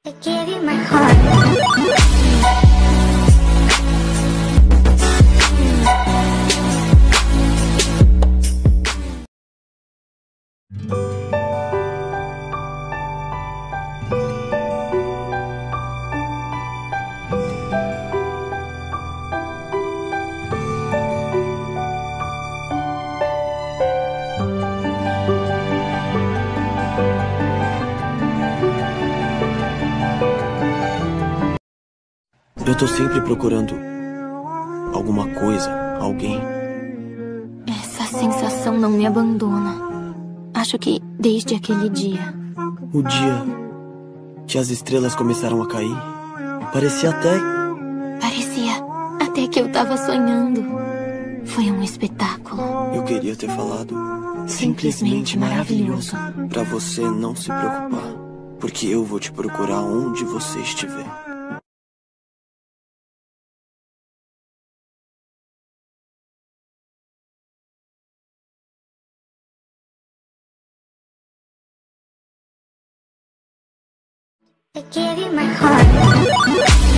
I gave you my heart. Eu tô sempre procurando alguma coisa, alguém. Essa sensação não me abandona. Acho que desde aquele dia. O dia que as estrelas começaram a cair, parecia até que eu tava sonhando. Foi um espetáculo. Eu queria ter falado. Simplesmente maravilhoso. Pra você não se preocupar, porque eu vou te procurar onde você estiver. I gave you my heart.